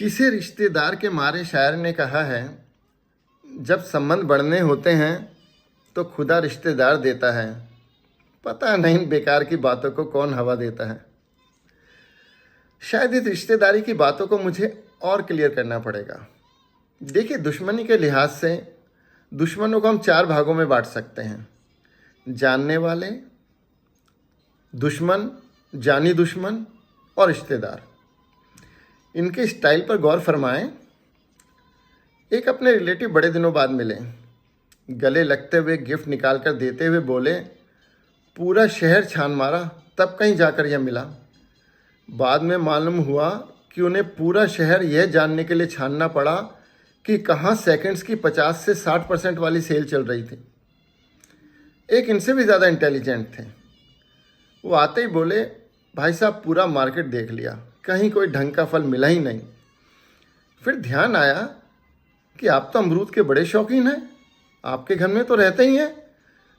किसी रिश्तेदार के मारे शायर ने कहा है, जब संबंध बढ़ने होते हैं तो खुदा रिश्तेदार देता है। पता नहीं बेकार की बातों को कौन हवा देता है। शायद इस रिश्तेदारी की बातों को मुझे और क्लियर करना पड़ेगा। देखिए, दुश्मनी के लिहाज से दुश्मनों को हम 4 भागों में बांट सकते हैं। जानने वाले, दुश्मन, जानी दुश्मन और रिश्तेदार। इनके स्टाइल पर गौर फरमाएं। एक अपने रिलेटिव बड़े दिनों बाद मिले, गले लगते हुए गिफ्ट निकाल कर देते हुए बोले, पूरा शहर छान मारा तब कहीं जाकर यह मिला। बाद में मालूम हुआ कि उन्हें पूरा शहर यह जानने के लिए छानना पड़ा कि कहाँ सेकंड्स की 50 से 60% वाली सेल चल रही थी। एक इनसे भी ज़्यादा इंटेलिजेंट थे। वो आते ही बोले, भाई साहब पूरा मार्केट देख लिया, कहीं कोई ढंग का फल मिला ही नहीं। फिर ध्यान आया कि आप तो अमरूद के बड़े शौकीन हैं, आपके घर में तो रहते ही हैं।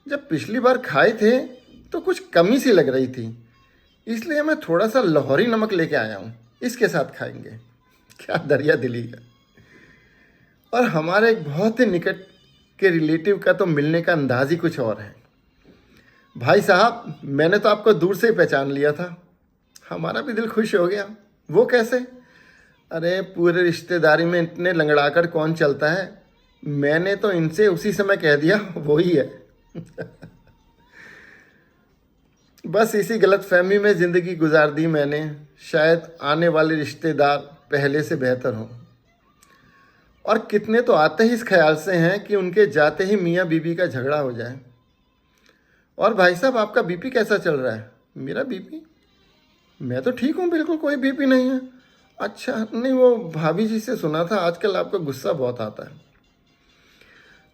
जब पिछली बार खाए थे तो कुछ कमी सी लग रही थी, इसलिए मैं थोड़ा सा लाहौरी नमक लेके आया हूँ, इसके साथ खाएंगे। क्या दरिया दिली है। और हमारे एक बहुत ही निकट के रिलेटिव का तो मिलने का अंदाज ही कुछ और है। भाई साहब, मैंने तो आपको दूर से ही पहचान लिया था। हमारा भी दिल खुश हो गया। वो कैसे? अरे पूरे रिश्तेदारी में इतने लंगड़ाकर कौन चलता है, मैंने तो इनसे उसी समय कह दिया वो ही है। बस इसी गलतफहमी में ज़िंदगी गुजार दी मैंने। शायद आने वाले रिश्तेदार पहले से बेहतर हों। और कितने तो आते ही इस ख्याल से हैं कि उनके जाते ही मियाँ बीबी का झगड़ा हो जाए। और भाई साहब, आपका बीपी कैसा चल रहा है? मेरा बीपी? मैं तो ठीक हूँ, बिल्कुल कोई बीपी नहीं है। अच्छा, नहीं, वो भाभी जी से सुना था आजकल आपका गुस्सा बहुत आता है।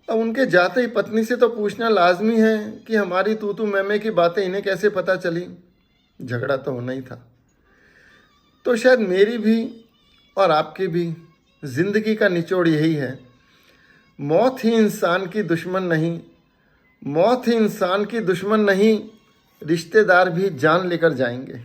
अब उनके जाते ही पत्नी से तो पूछना लाजमी है कि हमारी तू मैं की बातें इन्हें कैसे पता चली। झगड़ा तो होना ही था। तो शायद मेरी भी और आपकी भी जिंदगी का निचोड़ यही है, मौत ही इंसान की दुश्मन नहीं, मौत ही इंसान की दुश्मन नहीं, रिश्तेदार भी जान लेकर जाएंगे।